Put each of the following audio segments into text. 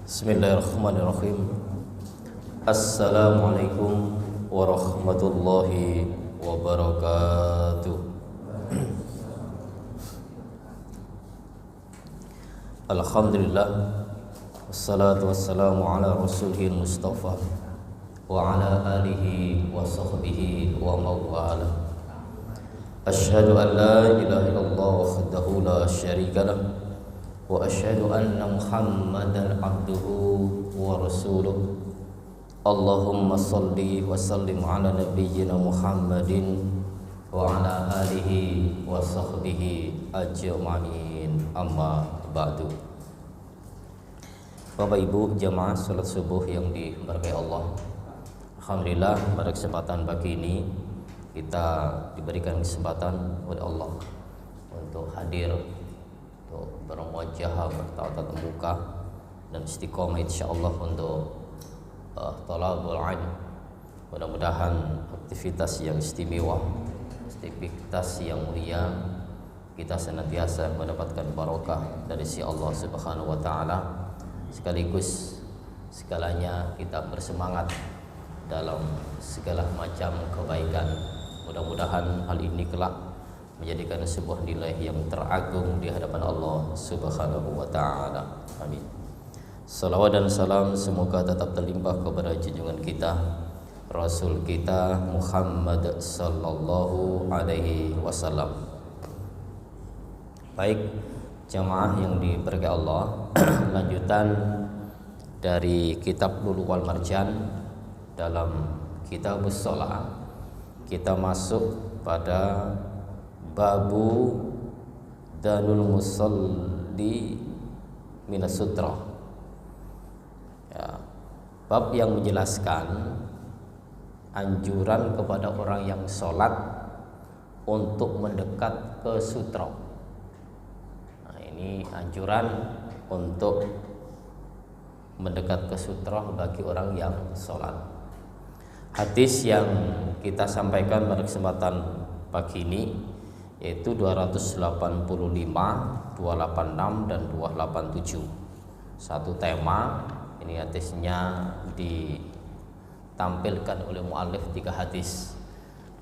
Bismillahirrahmanirrahim. Assalamualaikum warahmatullahi wabarakatuh. Alhamdulillah, wassalatu wassalamu ala rasulihil mustafa wa ala alihi wa sahbihi wa mawala. Asyhadu an la ilaha illallah wahdahu la syarika lah, wa asyhadu anna Muhammadan abduhu wa rasuluh. Allahumma salli wa sallim ala nabiyyina Muhammadin wa ala alihi wa sahbihi ajma'in. Amma ba'du. Bapak Ibu jamaah salat subuh yang diberkahi Allah, alhamdulillah pada kesempatan pagi ini kita diberikan kesempatan oleh Allah untuk hadir, untuk bermuajahah, bertatap muka dan istiqomah insyaallah untuk thalabul ilm. Mudah-mudahan aktivitas yang istimewa, aktivitas yang mulia, kita senantiasa mendapatkan barokah dari si Allah Subhanahu wa taala, sekaligus segalanya kita bersemangat dalam segala macam kebaikan. Mudah-mudahan hal ini kelak menjadikan sebuah nilai yang teragung di hadapan Allah Subhanahu wa taala. Amin. Salawat dan salam semoga tetap terlimpah kepada junjungan kita, Rasul kita Muhammad sallallahu alaihi wasallam. Baik, jamaah yang diberkahi Allah, lanjutan dari kitab Lu'lu' wal Marjan dalam Kitabus Shalah, kita masuk pada babu danul musalli minas sutra, ya, bab yang menjelaskan anjuran kepada orang yang sholat untuk mendekat ke sutra. Nah, ini anjuran untuk mendekat ke sutra bagi orang yang sholat. Hadis yang kita sampaikan pada kesempatan pagi ini yaitu 285, 286 dan 287. Satu tema, ini hadisnya ditampilkan oleh muallif 3 hadis.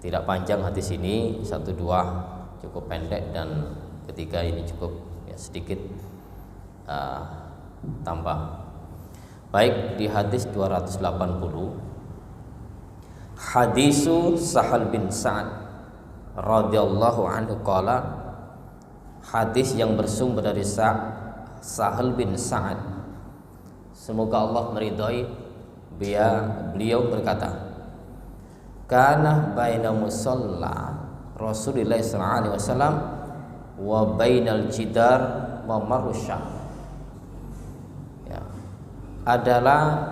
Tidak panjang hadis ini, 1 2 cukup pendek, dan ketiga ini cukup ya, sedikit tambah. Baik, di hadis 280, hadisu Sahal bin Sa'ad radhiyallahu anhu qala, hadis yang bersumber dari Sahal bin Sa'ad, semoga Allah meridhai beliau berkata, kana baina musalla Rasulullah sallallahu alaihi wasallam wa bainal jidar mamarusya, ya, adalah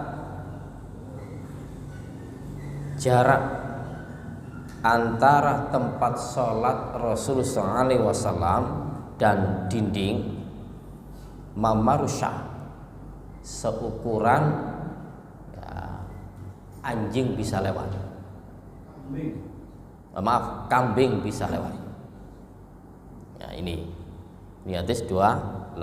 jarak antara tempat sholat Rasulullah SAW dan dinding mamarusya, seukuran ya, anjing bisa lewat. Kambing bisa lewat. Ya, ini hadis 285.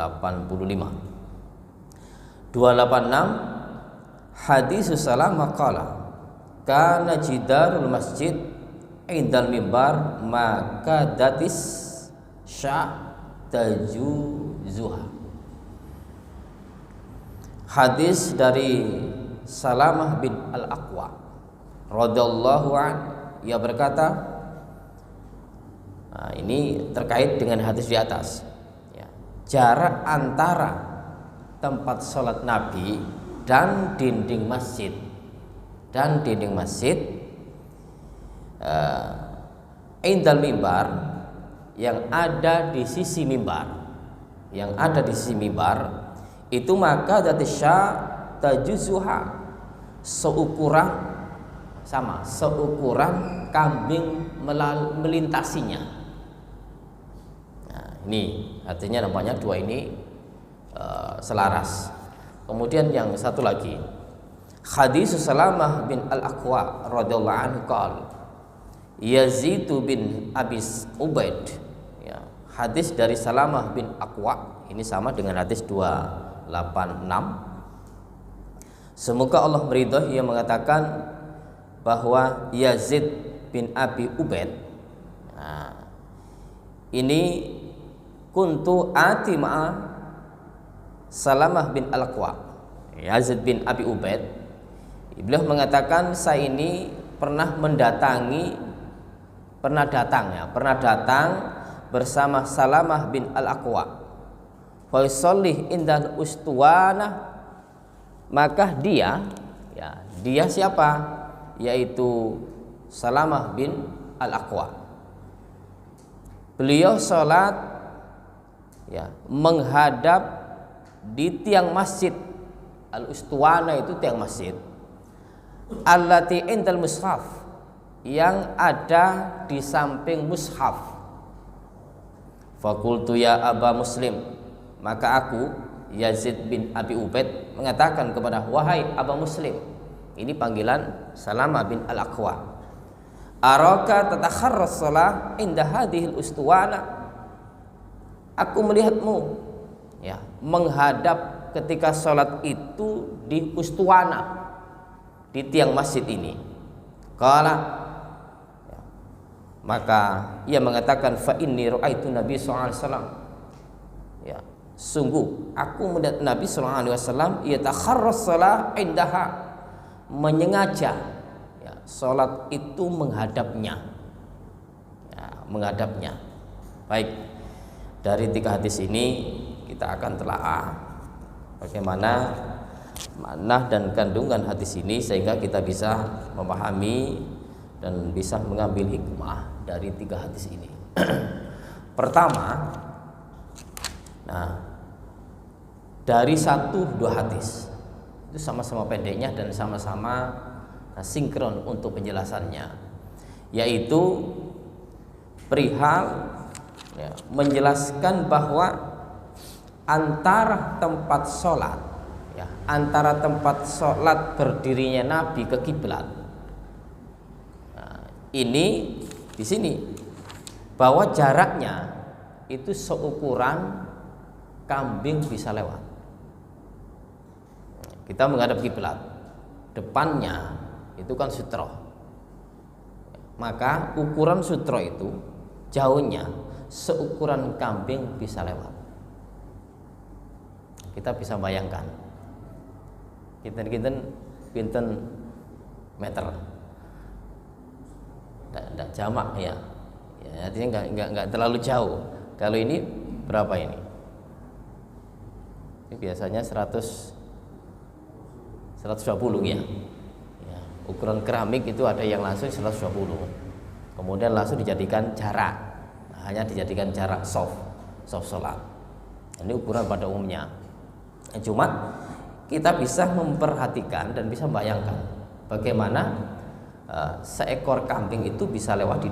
286, hadis Salamah qala kana jidarul masjid indal mimbar maka datis syah tajuzuha. Hadis dari Salamah bin Al-Aqwa radhiyallahu an, ia berkata, nah, ini terkait dengan hadis di atas, ya, jarak antara tempat sholat Nabi dan dinding masjid indal mimbar, yang ada di sisi mimbar, itu maka datisya tajuzuha, seukuran kambing melintasinya. Nah, ini artinya nampaknya dua ini selaras. Kemudian yang satu lagi, hadis Salamah bin Al-Aqwa radhiyallahu anhu qala Yazid bin Abis Ubaid, ya, hadis dari Salamah bin Aqwa ini sama dengan hadis 286, Semoga Allah meridhoi, ia mengatakan bahwa Yazid bin Abi Ubaid, nah, ini kuntu ati ma'a Salamah bin Al-Aqwa. Yazid bin Abi Ubaid, beliau mengatakan saya ini pernah datang bersama Salamah bin Al-Aqwa. Fa yusallih indal ustuwana, maka dia siapa? Yaitu Salamah bin Al-Aqwa. Beliau sholat menghadap di tiang masjid. Al-ustuwana itu tiang masjid. Allati indal mushaf, yang ada di samping mushaf. Fakultu ya Aba Muslim, maka aku Yazid bin Abi Ubaid mengatakan kepada, wahai Aba Muslim, ini panggilan Salamah bin Al-Aqwa, araka tatakharras shalah inda hadhil ustuwana, aku melihatmu menghadap ketika sholat itu di ustuwana, di tiang masjid ini. Maka ia mengatakan, fa inni ra'aitu Nabi sallallahu alaihi wasallam, sungguh aku melihat Nabi sallallahu alaihi wasallam yatakharras shalah indaha, menyengaja salat itu menghadapnya. Baik, dari 3 hadis ini kita akan telaah bagaimana makna dan kandungan hadis ini sehingga kita bisa memahami dan bisa mengambil hikmah dari 3 hadis ini. Pertama, dari 1-2 hadis itu sama-sama pendeknya dan sama-sama sinkron untuk penjelasannya, yaitu perihal menjelaskan bahwa antara tempat sholat berdirinya Nabi ke kiblat, ini di sini bahwa jaraknya itu seukuran kambing bisa lewat. Kita menghadap kiblat, depannya itu kan sutro, maka ukuran sutro itu jauhnya seukuran kambing bisa lewat. Kita bisa bayangkan pinten meter, tidak jamak artinya nggak terlalu jauh. Kalau ini berapa ini? Ini biasanya 120 ya. Ukuran keramik itu ada yang langsung 120, kemudian langsung dijadikan jarak, hanya dijadikan jarak soft sholat. Ini ukuran pada umumnya. Cuma kita bisa memperhatikan dan bisa membayangkan bagaimana seekor kambing itu bisa lewat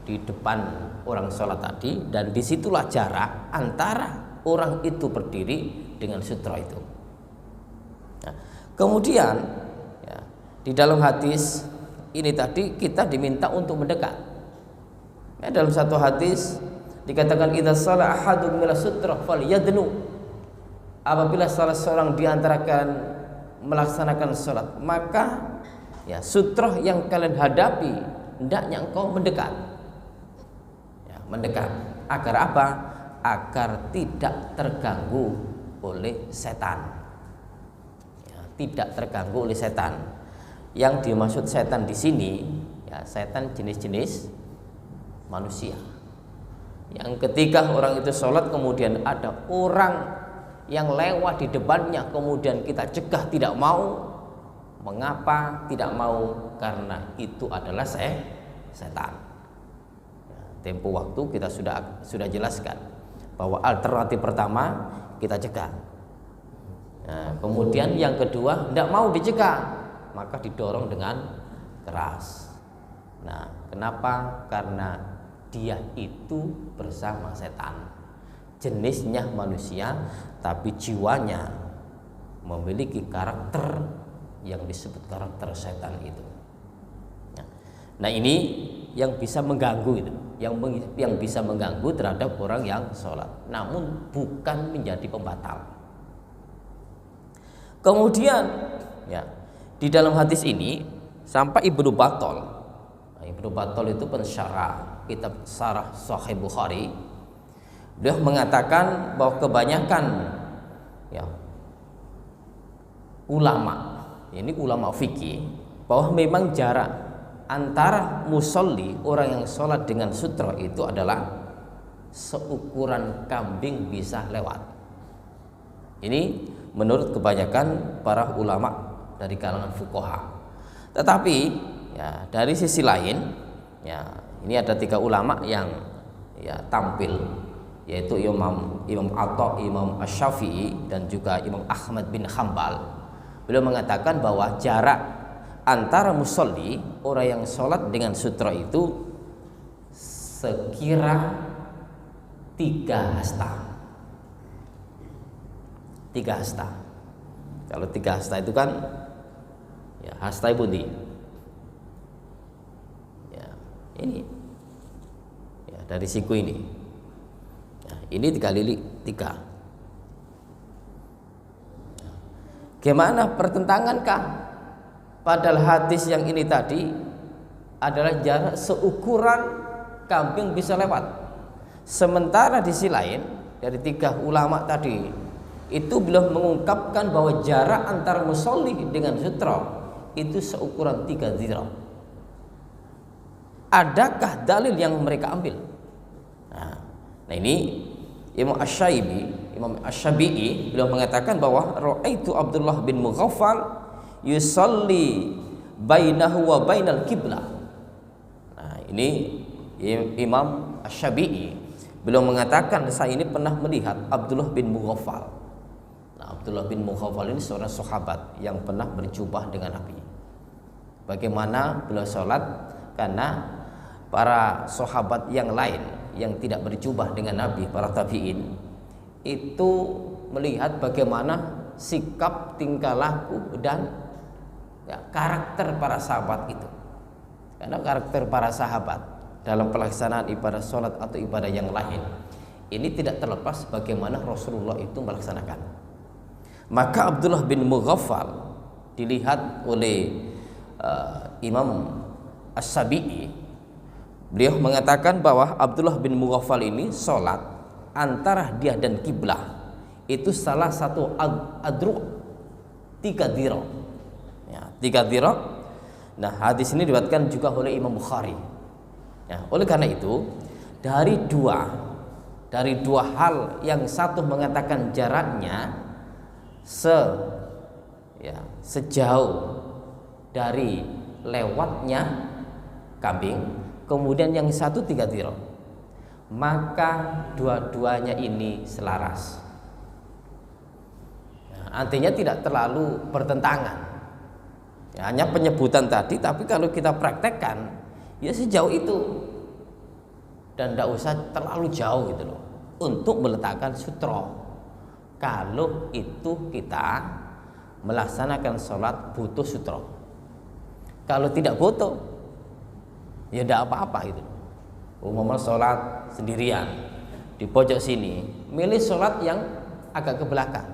di depan orang sholat tadi, dan disitulah jarak antara orang itu berdiri dengan sutra itu. Kemudian di dalam hadis ini tadi kita diminta untuk mendekat. Dalam satu hadis dikatakan, idza shalla ahadun mila sutra falyadnu, apabila salah seorang di antara kalian melaksanakan sholat, maka sutra yang kalian hadapi hendaknya engkau mendekat. Mendekat agar apa? Agar tidak terganggu oleh setan. Tidak terganggu oleh setan. Yang dimaksud setan di sini setan jenis-jenis manusia. Yang ketika orang itu sholat kemudian ada orang yang lewat di depannya, kemudian kita cegah, tidak mau. Mengapa tidak mau? Karena itu adalah setan. Tempo waktu kita sudah jelaskan bahwa alternatif pertama kita cegah. Kemudian yang kedua tidak mau dicegah, maka didorong dengan keras. Kenapa? Karena dia itu bersama setan. Jenisnya manusia, tapi jiwanya memiliki karakter yang disebut karakter setan itu. Ini yang bisa mengganggu itu, yang bisa mengganggu terhadap orang yang sholat, namun bukan menjadi pembatal. Kemudian ya, di dalam hadis ini sampai Ibnu Battal. Nah, Ibnu Battal itu pensyarah kitab Syarah Sahih Bukhari. Beliau mengatakan bahwa kebanyakan ya, ulama, ini ulama fikih, bahwa memang jarak antara musolli, orang yang sholat dengan sutra, itu adalah seukuran kambing bisa lewat. Ini menurut kebanyakan para ulama dari kalangan fuqaha. Tetapi ya, dari sisi lain ya, ini ada 3 ulama yang ya tampil, yaitu Imam Atha, Imam Asy-Syafi'i, dan juga Imam Ahmad bin Hambal. Beliau mengatakan bahwa jarak antara musolli, orang yang sholat dengan sutra, itu sekira 3 hasta. 3 hasta. Kalau 3 hasta itu kan ya, hasta ibu di ya, ini ya, dari siku ini ya, ini 3 kali 3. Gimana pertentangankah? Padahal hadis yang ini tadi adalah jarak seukuran kambing bisa lewat. Sementara di sisi lain dari 3 ulama tadi itu belum mengungkapkan bahwa jarak antara musolli dengan sutra itu seukuran 3 zirah. Adakah dalil yang mereka ambil? Nah ini Imam Asy-Syafi'i beliau mengatakan bahwa ra'aitu Abdullah bin Mughaffal yusalli bainahu wa bainal qiblah. Nah ini Imam Asy-Syafi'i beliau mengatakan, saya ini pernah melihat Abdullah bin Mughaffal. Abdullah bin Mughaffal ini seorang sahabat yang pernah berjumpa dengan Nabi. Bagaimana beliau sholat? Karena para sahabat yang lain yang tidak berjumpa dengan Nabi, para tabi'in, itu melihat bagaimana sikap, tingkah laku, dan ya, karakter para sahabat itu. Karena karakter para sahabat dalam pelaksanaan ibadah sholat atau ibadah yang lain, ini tidak terlepas bagaimana Rasulullah itu melaksanakan. Maka Abdullah bin Mughaffal dilihat oleh Imam Asy-Syafi'i. Beliau mengatakan bahwa Abdullah bin Mughaffal ini sholat antara dia dan kiblah itu salah satu adru 3 dhira ya, 3 dhira. Nah hadis ini diriwayatkan juga oleh Imam Bukhari ya. Oleh karena itu dari dua hal, yang satu mengatakan jaraknya sejauh dari lewatnya kambing, kemudian yang satu 3 dhira, maka dua-duanya ini selaras. Nah, artinya tidak terlalu bertentangan ya, hanya penyebutan tadi, tapi kalau kita praktekkan ya sejauh itu, dan tidak usah terlalu jauh gitu loh untuk meletakkan sutra. Kalau itu kita melaksanakan sholat butuh sutra. Kalau tidak butuh, ya tidak apa-apa gitu. Umpama sholat sendirian di pojok sini, milih sholat yang agak ke belakang,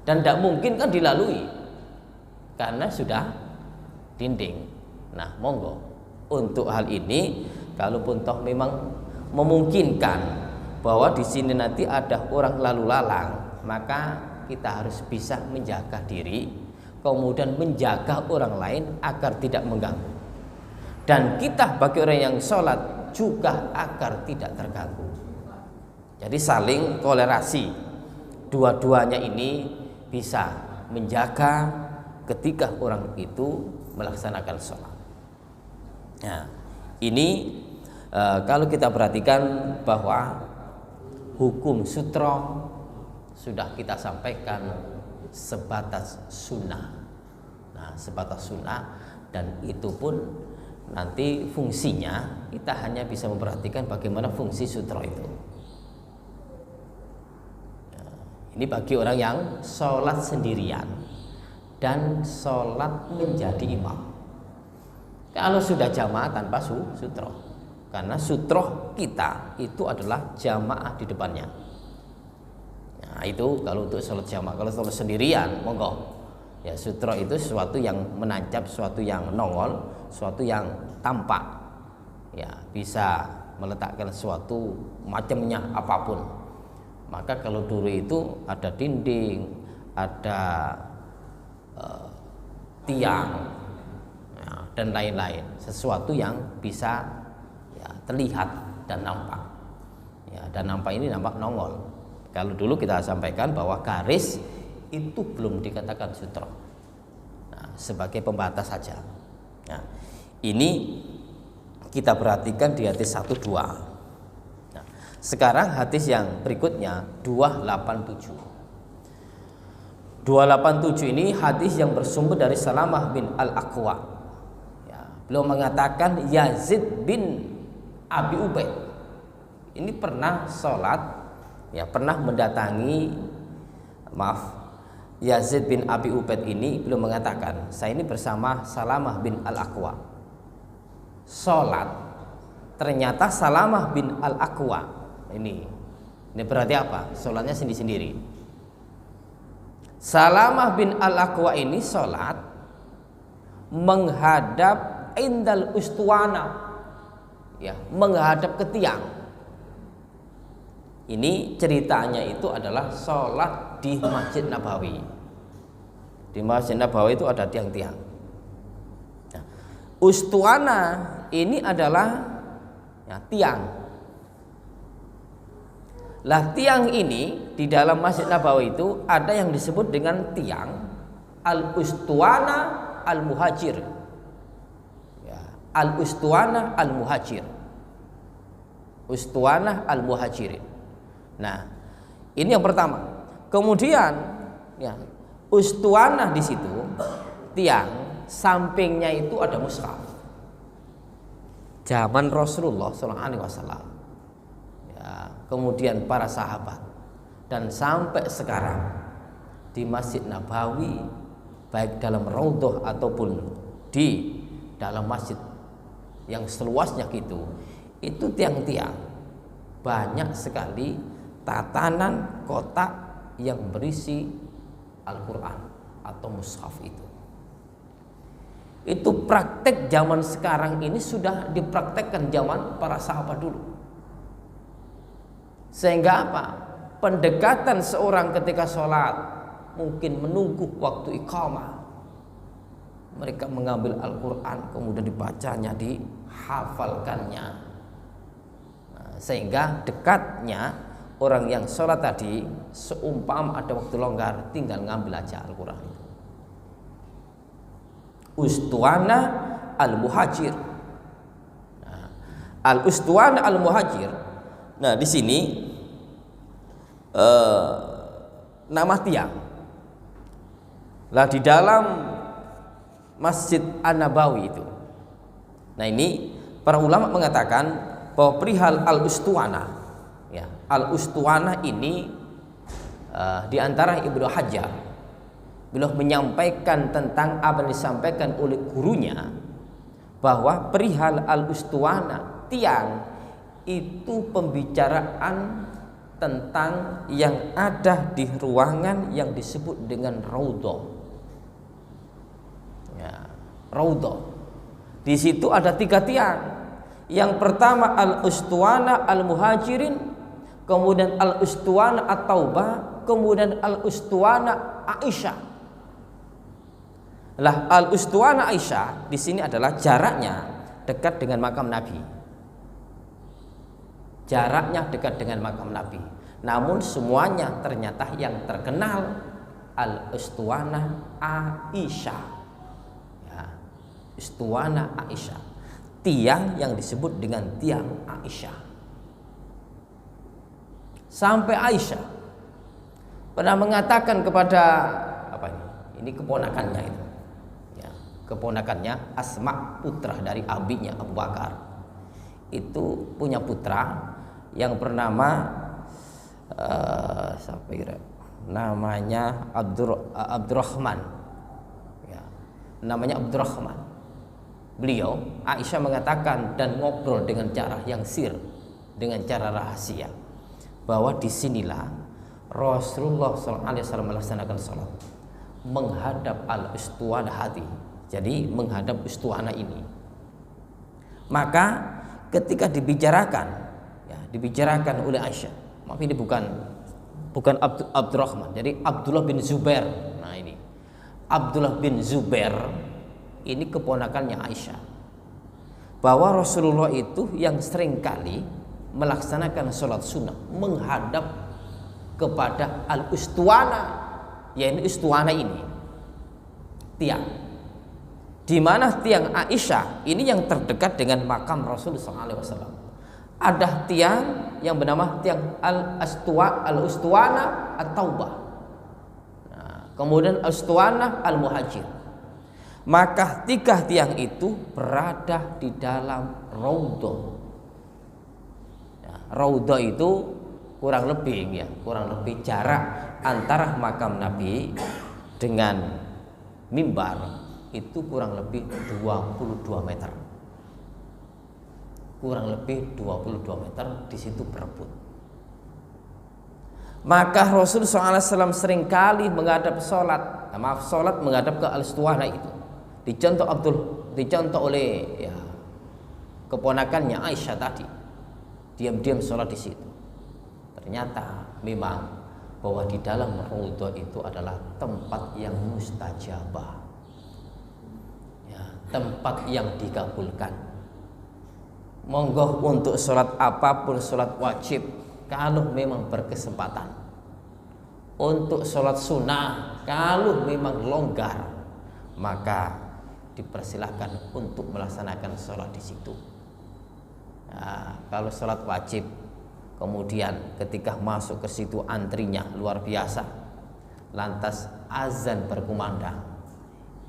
dan tidak mungkin kan dilalui karena sudah dinding. Nah monggo, untuk hal ini kalaupun toh memang memungkinkan bahwa di sini nanti ada orang lalu lalang, maka kita harus bisa menjaga diri, kemudian menjaga orang lain agar tidak mengganggu, dan kita bagi orang yang sholat juga agar tidak terganggu. Jadi saling toleransi, dua-duanya ini bisa menjaga ketika orang itu melaksanakan sholat. Nah ini kalau kita perhatikan bahwa hukum sutra sudah kita sampaikan sebatas sunnah. Nah, sebatas sunnah, dan itu pun nanti fungsinya kita hanya bisa memperhatikan bagaimana fungsi sutra itu. Nah, ini bagi orang yang sholat sendirian dan sholat menjadi imam. Kalau sudah jamaah tanpa sutra, karena sutra kita itu adalah jamaah di depannya. Nah itu kalau untuk sholat jamaah. Kalau sholat sendirian monggo Ya, sutra itu sesuatu yang menancap, sesuatu yang nongol, sesuatu yang tampak. Ya, bisa meletakkan sesuatu macamnya apapun. Maka kalau dulu itu ada dinding, ada tiang, ya, dan lain-lain, sesuatu yang bisa ya, terlihat dan nampak. Ya, dan nampak ini nampak nongol. Kalau dulu kita sampaikan bahwa garis itu belum dikatakan sutra, nah, sebagai pembatas saja. Nah, ini kita perhatikan di hadis 1-2. Nah, sekarang hadis yang berikutnya 287. 287 ini hadis yang bersumber dari Salamah bin Al-Aqwa. Ya, beliau mengatakan Yazid bin Abi Ubaid ini pernah sholat, ya, pernah mendatangi, Yazid bin Abi Ubaid ini belum mengatakan, saya ini bersama Salamah bin Al-Aqwa sholat, ternyata Salamah bin Al-Aqwa ini berarti apa? Sholatnya sendiri-sendiri. Salamah bin Al-Aqwa ini sholat menghadap indal ustuwana, ya, menghadap ke tiang. Ini ceritanya itu adalah sholat di Masjid Nabawi. Di Masjid Nabawi itu ada tiang-tiang. Nah, ustuana ini adalah ya, tiang. Lah, tiang ini di dalam Masjid Nabawi itu ada yang disebut dengan tiang al-ustuana al-muhajir. Ya, al-ustuana al-muhajir. Ustuana al-muhajirin. Nah, ini yang pertama. Kemudian, ya, ustuanah di situ tiang, sampingnya itu ada mushaf. Zaman Rasulullah SAW. Ya, kemudian para sahabat, dan sampai sekarang di Masjid Nabawi, baik dalam raudhah ataupun di dalam masjid yang seluasnya itu tiang-tiang banyak sekali tatanan kotak yang berisi Al-Quran atau mushaf itu. Itu praktek zaman sekarang ini sudah dipraktekkan zaman para sahabat dulu. Sehingga apa? Pendekatan seorang ketika sholat mungkin menunggu waktu iqamah. Mereka mengambil Al-Quran, kemudian dibacanya, dihafalkannya. Nah, sehingga dekatnya orang yang sholat tadi, seumpama ada waktu longgar, tinggal ngambil aja Al-Quran itu. Ustuana al-muhajir. Nah, al-ustuana al-muhajir. Nah, di sini nama tiang. Lah, di dalam Masjid An-Nabawi itu. Nah, ini para ulama mengatakan bahwa perihal al-ustuana, ya, al-ustuana ini di antara Ibnu Hajar, beliau menyampaikan tentang apa yang disampaikan oleh gurunya, bahwa perihal al-ustuana, tiang, itu pembicaraan tentang yang ada di ruangan yang disebut dengan raudhah. Ya, raudhah. Di situ ada 3 tiang. Yang pertama al-ustuana al-muhajirin, kemudian al-ustuana at-taubah, kemudian al-ustuana Aisyah. Lah, al-ustuana Aisyah di sini adalah jaraknya dekat dengan makam Nabi. Jaraknya dekat dengan makam Nabi. Namun semuanya ternyata yang terkenal al-ustuana Aisyah. Ustuana Aisyah, tiang yang disebut dengan tiang Aisyah. Sampai Aisyah pernah mengatakan kepada ini keponakannya itu, ya, keponakannya Asma, putra dari abinya Abu Bakar, itu punya putra yang bernama namanya Abdurrahman, ya, namanya Abdurrahman. Beliau, Aisyah mengatakan dan ngobrol dengan cara yang sir, dengan cara rahasia, bahwa disinilah Rasulullah SAW melaksanakan sholat. menghadap al-ustuwana hati. Jadi menghadap ustuwana ini. Maka ketika dibicarakan oleh Aisyah, maaf ini bukan Abdurrahman, jadi Abdullah bin Zubair. Nah ini Abdullah bin Zubair ini keponakannya Aisyah, bahwa Rasulullah itu yang seringkali melaksanakan sholat sunnah menghadap kepada al-ustuwana, yaitu ustuwana ini tiang, di mana tiang Aisyah ini yang terdekat dengan makam Rasulullah SAW. Ada tiang yang bernama tiang al-ustuwana at-taubah, nah, kemudian al-ustuwana al-muhajir. Maka 3 tiang itu berada di dalam raudhah. Raudhah itu kurang lebih jarak antara makam Nabi dengan mimbar itu kurang lebih 22 meter. Kurang lebih 22 meter, di situ berebut. Maka Rasulullah SAW seringkali menghadap sholat menghadap ke al-ustuwana itu. Dicontoh oleh keponakannya Aisyah tadi. Diam-diam sholat di situ. Ternyata memang bahwa di dalam raudhah itu adalah tempat yang mustajabah, tempat yang dikabulkan. Monggo untuk sholat apapun, sholat wajib, kalau memang berkesempatan. Untuk sholat sunnah, kalau memang longgar, maka dipersilahkan untuk melaksanakan sholat di situ. Nah, kalau sholat wajib, kemudian ketika masuk ke situ antrinya luar biasa, lantas azan berkumandang,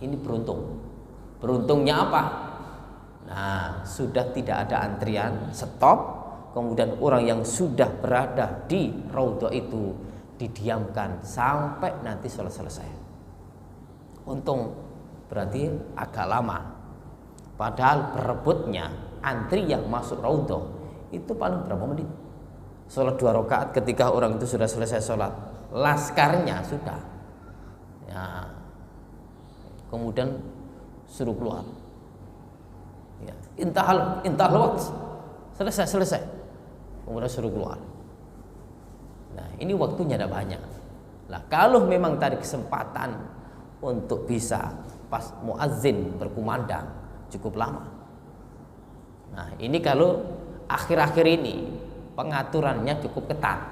ini beruntungnya apa? Nah, sudah tidak ada antrian, stop. Kemudian orang yang sudah berada di raudhah itu didiamkan sampai nanti sholat selesai. Untung, berarti agak lama. Padahal berebutnya antri yang masuk raudhah itu paling berapa menit? Sholat 2 rakaat, ketika orang itu sudah selesai sholat, laskarnya sudah. Ya, kemudian suruh keluar. Ya, intahal waqt, selesai, kemudian suruh keluar. Nah, ini waktunya tidak banyak. Nah, kalau memang tadi kesempatan untuk bisa pas muazzin berkumandang cukup lama. Nah, ini kalau akhir-akhir ini pengaturannya cukup ketat,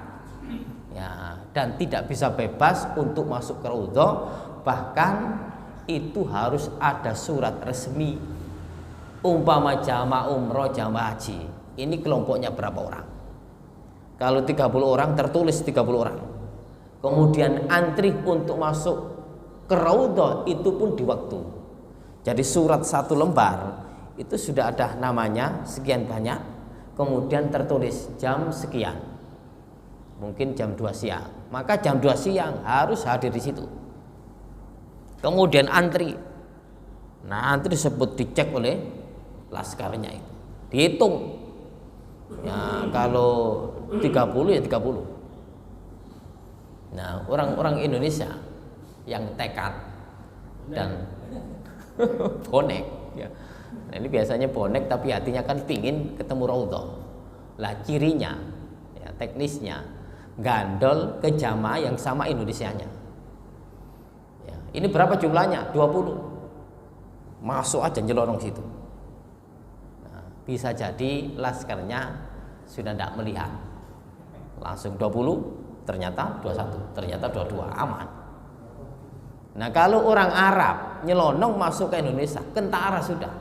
ya, dan tidak bisa bebas untuk masuk ke raudhah. Bahkan itu harus ada surat resmi. Umpama jamaah umroh, jamaah haji, ini kelompoknya berapa orang? Kalau 30 orang tertulis 30 orang. Kemudian antri untuk masuk ke raudhah itu pun di waktu. Jadi surat 1 lembar itu sudah ada namanya sekian banyak, kemudian tertulis jam sekian, mungkin jam 2 siang, maka jam 2 siang harus hadir di situ. Kemudian antri. Nah, antri tersebut dicek oleh laskarnya itu, dihitung. Ya, kalau 30 ya 30. Nah, orang-orang Indonesia yang tekad dan bonek, ya. Nah, ini biasanya bonek tapi hatinya kan pingin ketemu raudhah. Lah cirinya, ya, teknisnya gandol ke jamaah yang sama Indonesianya. Ya, ini berapa jumlahnya? 20. Masuk aja nyelonong situ. Bisa jadi laskarnya sudah tidak melihat, langsung 20, ternyata 21, ternyata 22, aman. Nah, kalau orang Arab nyelonong masuk ke Indonesia, kentara sudah.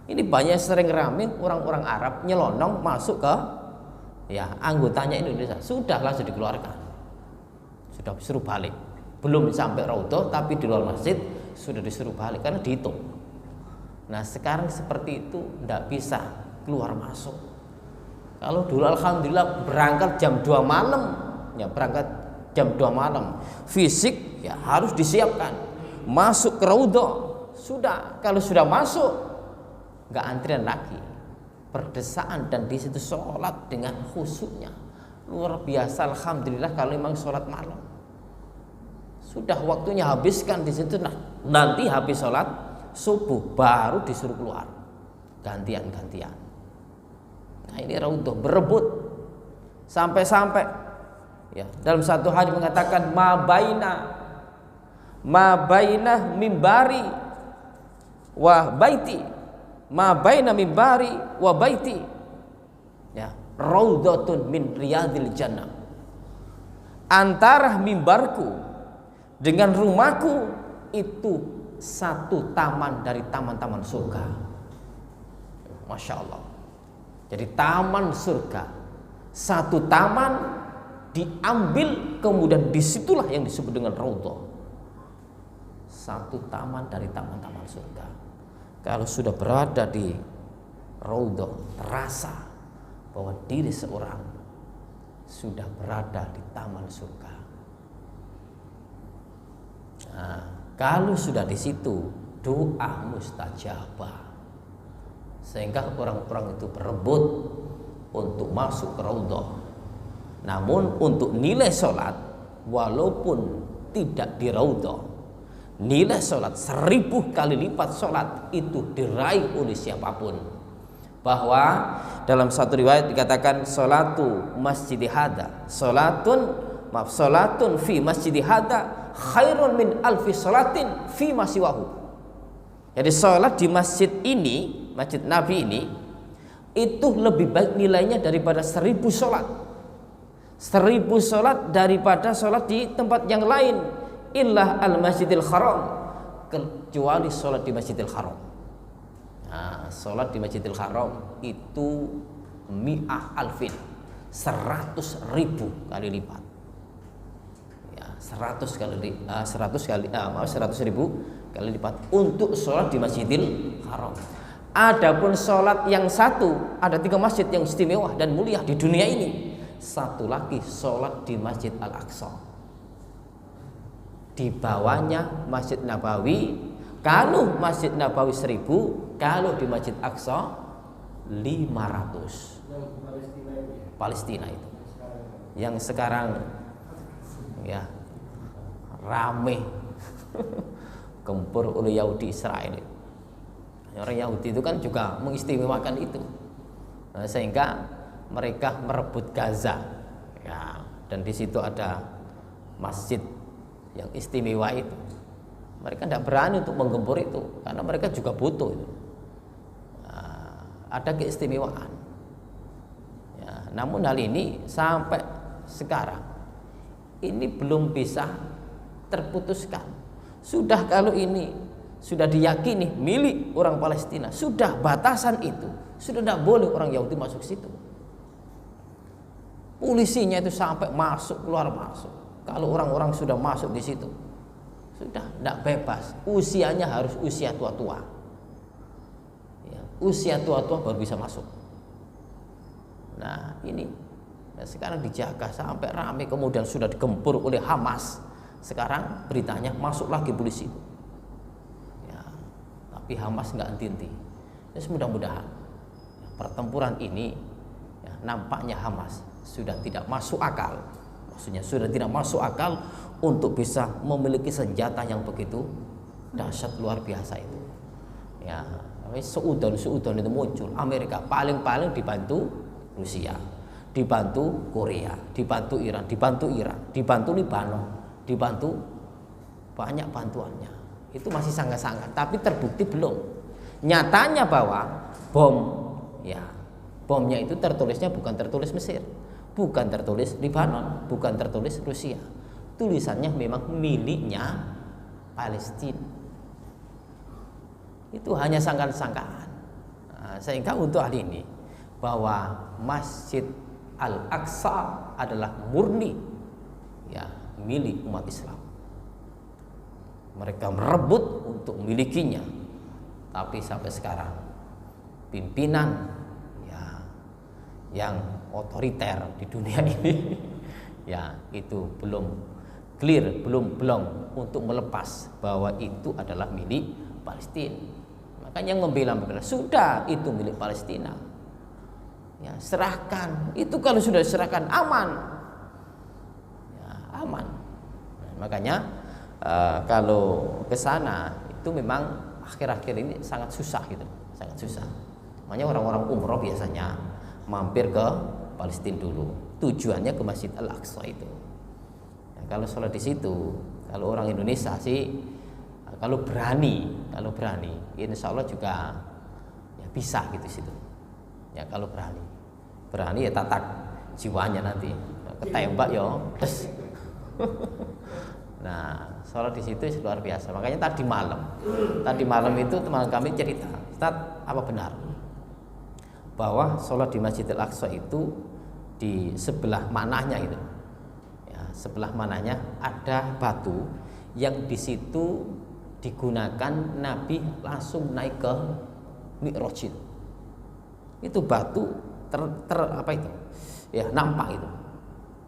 Ini banyak sering rame orang-orang Arab nyelonong masuk ke anggotanya Indonesia, sudah langsung dikeluarkan, sudah disuruh balik. Belum sampai raudhah tapi di luar masjid sudah disuruh balik karena dihitung. Nah, sekarang seperti itu tidak bisa keluar masuk. Kalau dulu alhamdulillah berangkat jam 2 malam, fisik ya harus disiapkan. Masuk ke raudhah sudah, kalau sudah masuk nggak antrian lagi, berdesaan, dan di situ sholat dengan khusyuknya luar biasa. Alhamdulillah kalau memang sholat malam Sudah waktunya habiskan di situ. Nah, nanti habis sholat subuh baru disuruh keluar. Gantian-gantian. Nah, ini raudhah berebut sampai-sampai ya, dalam satu hadis mengatakan ma baina mimbari wa baiti, ma baina mimbari wa baiti, ya, raudhatun min riyadil jannah. Antara mimbarku dengan rumahku itu satu taman dari taman-taman surga. Masya Allah. Jadi taman surga, satu taman diambil, kemudian disitulah yang disebut dengan raudhah. Satu taman dari taman-taman surga. Kalau sudah berada di raudhah, terasa bahwa diri seorang sudah berada di taman surga. Nah, kalau sudah di situ, doa mustajabah. Sehingga orang-orang itu berebut untuk masuk ke raudhah. Namun untuk nilai sholat, walaupun tidak di raudhah, nilai sholat 1000 kali lipat sholat itu diraih oleh siapapun. Bahwa dalam satu riwayat dikatakan sholatu masjidi hada, sholatun fi masjidi hada khairun min alfi sholatin fi masiwahu. Jadi sholat di masjid ini, masjid Nabi ini, itu lebih baik nilainya daripada 1000 sholat. 1000 sholat daripada sholat di tempat yang lain. Illah al-masjidil haram, kecuali sholat di masjidil haram. Nah, sholat di masjidil haram itu mi'ah alfin, 100.000 kali lipat. Ya, 100.000 kali lipat untuk sholat di masjidil haram. Adapun sholat yang satu, ada 3 masjid yang istimewa dan mulia di dunia ini. Satu lagi sholat di Masjid Al-Aqsa, di bawahnya Masjid Nabawi. Kalau Masjid Nabawi 1000, kalau di Masjid Aqsa 500. Palestina itu yang sekarang ya rame gempur oleh Yahudi Israel. Orang Yahudi itu kan juga mengistimewakan itu, nah, sehingga mereka merebut Gaza ya, dan di situ ada masjid yang istimewa itu. Mereka tidak berani untuk menggempur itu karena mereka juga butuh itu. Nah, ada keistimewaan ya, namun hal ini sampai sekarang ini belum bisa terputuskan. Sudah kalau ini sudah diyakini milik orang Palestina, sudah batasan itu, sudah tidak boleh orang Yahudi masuk situ. Polisinya itu sampai masuk keluar masuk. Kalau orang-orang sudah masuk di situ, sudah tidak bebas. Usianya harus usia tua-tua. Ya, usia tua-tua baru bisa masuk. Nah ini, nah, sekarang dijaga sampai ramai, kemudian sudah digempur oleh Hamas. Sekarang beritanya masuk lagi polisi. Ya, tapi Hamas nggak henti-henti. Ya, mudah-mudahan ya, pertempuran ini ya, nampaknya Hamas sudah tidak masuk akal. Maksudnya sudah tidak masuk akal untuk bisa memiliki senjata yang begitu dahsyat luar biasa itu. Ya, seudon itu muncul. Amerika paling-paling dibantu Rusia, dibantu Korea, dibantu Iran, dibantu Irak, dibantu Libanon, dibantu banyak bantuannya. Itu masih sangat-sangat, tapi terbukti belum. Nyatanya bahwa bomnya itu tertulisnya bukan tertulis Mesir, bukan tertulis Libanon, bukan tertulis Rusia. Tulisannya memang miliknya Palestina. Itu hanya sangkaan-sangkaan. Nah, sehingga untuk hal ini bahwa Masjid Al-Aqsa adalah murni ya milik umat Islam. Mereka merebut untuk memilikinya, tapi sampai sekarang pimpinan ya yang otoriter di dunia ini ya itu belum clear, belum untuk melepas bahwa itu adalah milik Palestina. Makanya yang membela sudah itu milik Palestina. Ya, serahkan. Itu kalau sudah diserahkan aman. Ya, aman. Nah, makanya kalau ke sana itu memang akhir-akhir ini sangat susah gitu, sangat susah. Makanya orang-orang umroh biasanya mampir ke Palestina dulu, tujuannya ke Masjid Al-Aqsa itu. Nah, kalau sholat di situ, kalau orang Indonesia sih kalau berani, insya Allah juga ya bisa gitu situ. Ya kalau berani ya tatak jiwanya nanti, ketembak ya, terus. Nah, sholat di situ luar biasa. Makanya tadi malam itu teman kami cerita, Ustaz, apa benar bahwa sholat di Masjid Al-Aqsa itu di sebelah manahnya itu, ya, sebelah manahnya ada batu yang di situ digunakan Nabi langsung naik ke Mi'raj. Itu batu apa itu? Ya, nampak itu.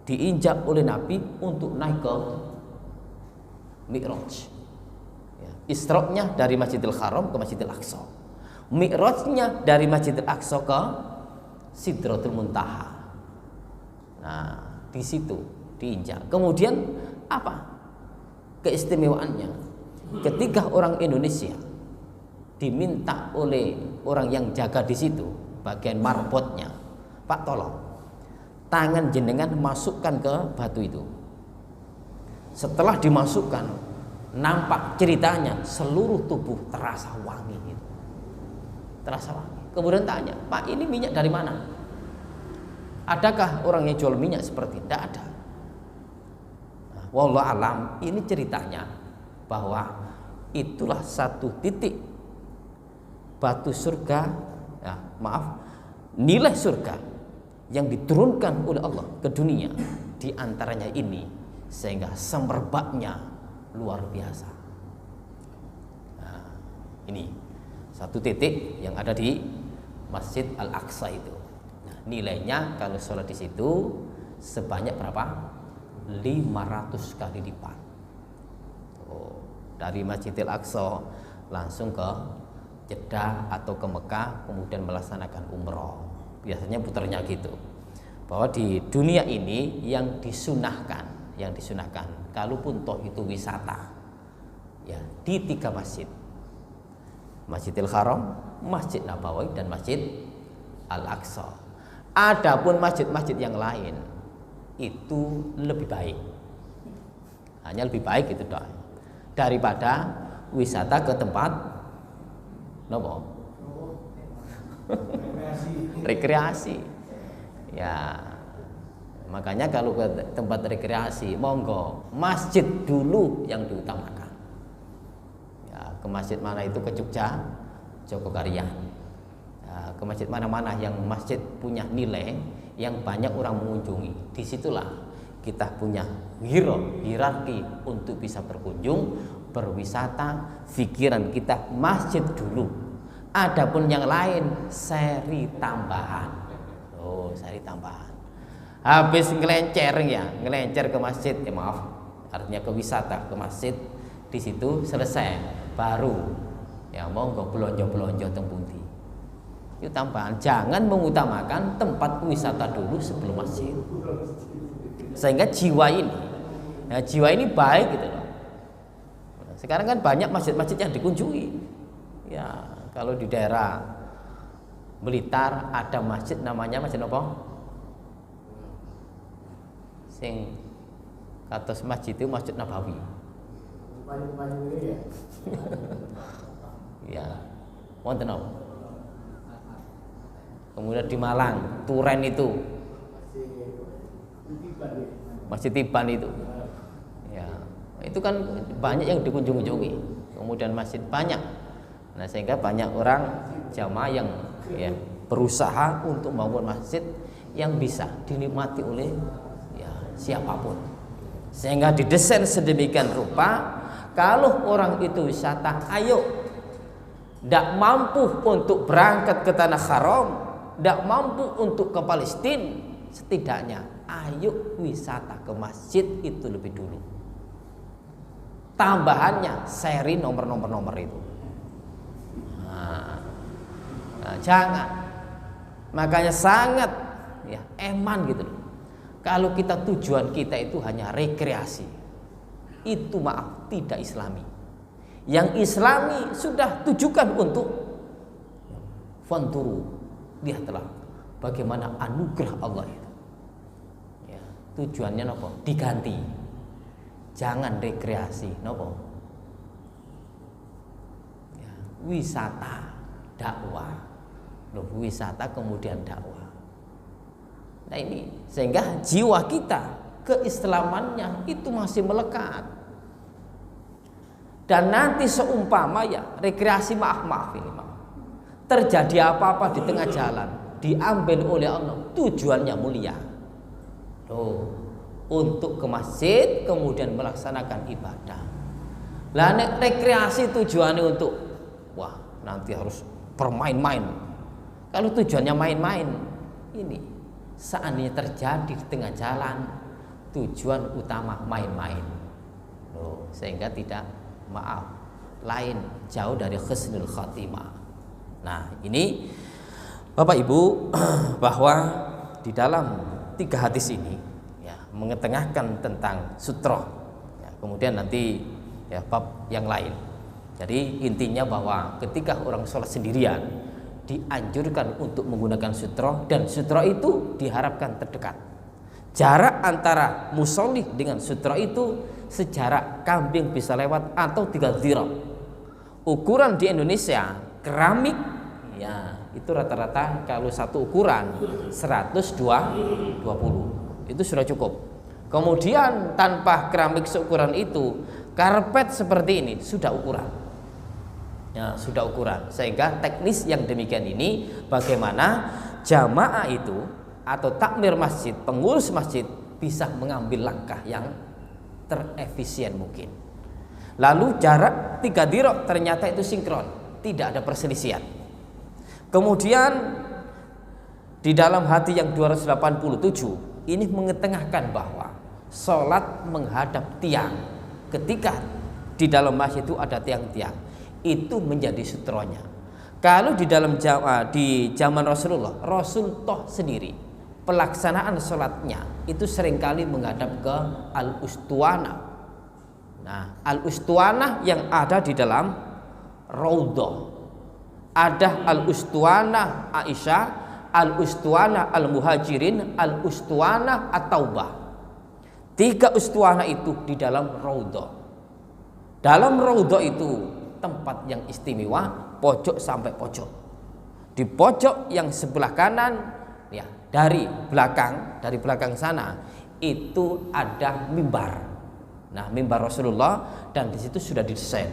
Diinjak oleh Nabi untuk naik ke Mi'raj. Ya, Isra-nya dari Masjidil Haram ke Masjidil Aqsa. Mi'rajnya dari Masjidil Aqsa ke Sidratul Muntaha. Nah, di situ diinjak. Kemudian apa keistimewaannya? Ketika orang Indonesia diminta oleh orang yang jaga di situ bagian marbotnya, Pak, tolong tangan jenengan masukkan ke batu itu. Setelah dimasukkan, nampak ceritanya seluruh tubuh terasa wangi gitu. Terasa wangi. Kemudian tanya, Pak, ini minyak dari mana? Adakah orang yang jual minyak seperti ini? Tidak ada. Nah, wallahu alam, ini ceritanya bahwa itulah satu titik batu surga, ya, nilai surga yang diturunkan oleh Allah ke dunia, di antaranya ini, sehingga semerbaknya luar biasa. Nah, ini satu titik yang ada di Masjid Al-Aqsa itu. Nah, nilainya kalau sholat di situ sebanyak berapa? 500 kali lipat. Dari Masjidil Aqsa langsung ke Jeddah atau ke Mekah, kemudian melaksanakan umroh. Biasanya putarnya gitu. Bahwa di dunia ini yang disunahkan, kalaupun toh itu wisata, ya di 3 masjid: Masjidil Haram, Masjid Nabawi, dan Masjid Al-Aqsa. Adapun masjid-masjid yang lain itu lebih baik, hanya lebih baik itu doang, daripada wisata ke tempat nopo rekreasi. Ya, makanya kalau ke tempat rekreasi, monggo masjid dulu yang diutamakan. Ya, ke masjid mana itu? Ke Jogja, Jogokarian. Ya, ke masjid mana-mana yang masjid punya nilai yang banyak orang mengunjungi, disitulah kita punya hierarki untuk bisa berkunjung, berwisata. Pikiran kita masjid dulu. Adapun yang lain seri tambahan. Seri tambahan. Habis ngelencer ke masjid, ya maaf, artinya ke wisata, ke masjid, di situ selesai, baru ya monggo belonjo teng pundi. Itu tambahan. Jangan mengutamakan tempat wisata dulu sebelum masjid. Sehingga jiwa ini baik gitu loh. Sekarang kan banyak masjid-masjid yang dikunjungi. Ya, kalau di daerah Blitar ada masjid namanya Masjid apa? Sing kados masjid itu Masjid Nabawi. Ya, wonten apa? Kemudian di Malang, Turen itu Masjid Tiban itu. Ya, itu kan banyak yang dikunjungi. Kemudian masjid banyak. Nah, sehingga banyak orang jamaah yang ya berusaha untuk membangun masjid yang bisa dinikmati oleh ya siapapun. Sehingga didesain sedemikian rupa, kalau orang itu wisata, ayo, tidak mampu untuk berangkat ke tanah haram, tidak mampu untuk ke Palestina, setidaknya ayo wisata ke masjid itu lebih dulu. Tambahannya seri nomor itu. Nah, jangan. Makanya sangat ya eman gitu loh. Kalau kita tujuan kita itu hanya rekreasi, itu maaf tidak islami. Yang islami sudah tujukan untuk fanturu, lihatlah bagaimana anugerah Allah itu. Ya, tujuannya nopo? Diganti. Jangan rekreasi, nopo? Ya, wisata, dakwah. Loh, wisata kemudian dakwah. Nah ini sehingga jiwa kita keislamannya itu masih melekat. Dan nanti seumpama ya rekreasi maaf ini terjadi apa-apa di tengah jalan, diambil oleh Allah, tujuannya mulia. Loh, untuk ke masjid kemudian melaksanakan ibadah. Lah rekreasi tujuannya untuk wah nanti harus bermain-main. Kalau tujuannya main-main, ini seandainya terjadi di tengah jalan, tujuan utama main-main. Loh, sehingga tidak lain jauh dari husnul khatimah. Nah ini Bapak Ibu bahwa di dalam 3 hadis ini ya, mengetengahkan tentang sutroh ya, kemudian nanti ya bab yang lain. Jadi intinya bahwa ketika orang sholat sendirian dianjurkan untuk menggunakan sutroh, dan sutroh itu diharapkan terdekat. Jarak antara musolli dengan sutroh itu sejarak kambing bisa lewat atau 3 dhira'. Ukuran di Indonesia keramik ya itu rata-rata kalau satu ukuran 120 itu sudah cukup. Kemudian tanpa keramik seukuran itu, karpet seperti ini sudah ukuran. Ya, sudah ukuran. Sehingga teknis yang demikian ini bagaimana jamaah itu atau takmir masjid, pengurus masjid bisa mengambil langkah yang terefisien mungkin. Lalu jarak 3 dhira' ternyata itu sinkron, tidak ada perselisihan. Kemudian di dalam hati yang 287 ini mengetengahkan bahwa sholat menghadap tiang ketika di dalam masjid itu ada tiang-tiang itu menjadi sutronya. Kalau di dalam di zaman Rasulullah, Rasul toh sendiri pelaksanaan sholatnya itu seringkali menghadap ke al-ustuwanah. Nah, al-ustuwanah yang ada di dalam Raudhah. Ada al-ustuwanah Aisyah, al-ustuwanah al-muhajirin, al-ustuwanah at-taubah. 3 ustuwanah itu di dalam Raudhah. Dalam Raudhah itu tempat yang istimewa, pojok sampai pojok. Di pojok yang sebelah kanan ya, dari belakang sana itu ada mimbar. Nah, mimbar Rasulullah, dan di situ sudah didesain.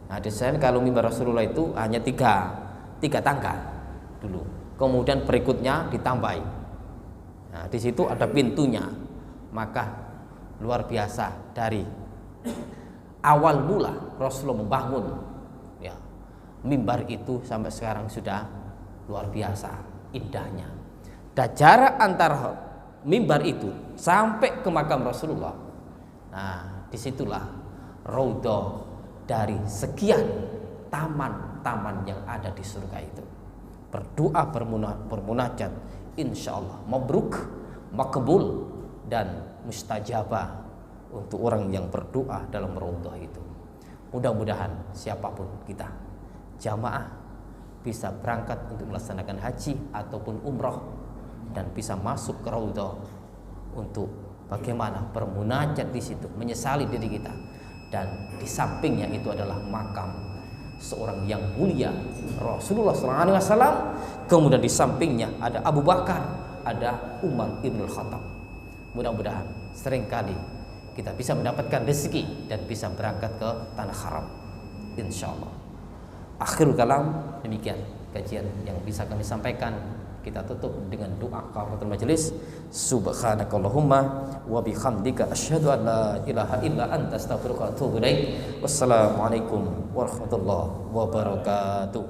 Nah, desain kalau mimbar Rasulullah itu hanya tiga tangga dulu. Kemudian berikutnya ditambahi. Nah, di situ ada pintunya. Maka luar biasa dari awal mula Rasulullah membangun ya, mimbar itu sampai sekarang sudah luar biasa indahnya. Dan jarak antara mimbar itu sampai ke makam Rasulullah, nah disitulah Raudhah dari sekian taman-taman yang ada di surga itu. Berdoa bermunajat, insya Allah mabruk, makbul, dan mustajabah untuk orang yang berdoa dalam Raudhah itu. Mudah-mudahan siapapun kita jamaah bisa berangkat untuk melaksanakan haji ataupun umrah dan bisa masuk ke Raudhah untuk bagaimana bermunajat di situ, menyesali diri kita, dan di sampingnya itu adalah makam seorang yang mulia Rasulullah SAW. Kemudian di sampingnya ada Abu Bakar, ada Umar ibn Khattab. Mudah-mudahan seringkali kita bisa mendapatkan rezeki dan bisa berangkat ke tanah haram, insyaallah. Akhirul kalam, demikian kajian yang bisa kami sampaikan. Kita tutup dengan doa kafaratul majelis. Subhanakallahumma wa bihamdika asyhadu an la ilaha illa anta astaghfiruka wa atubu ilaik. Wassalamualaikum warahmatullahi wabarakatuh.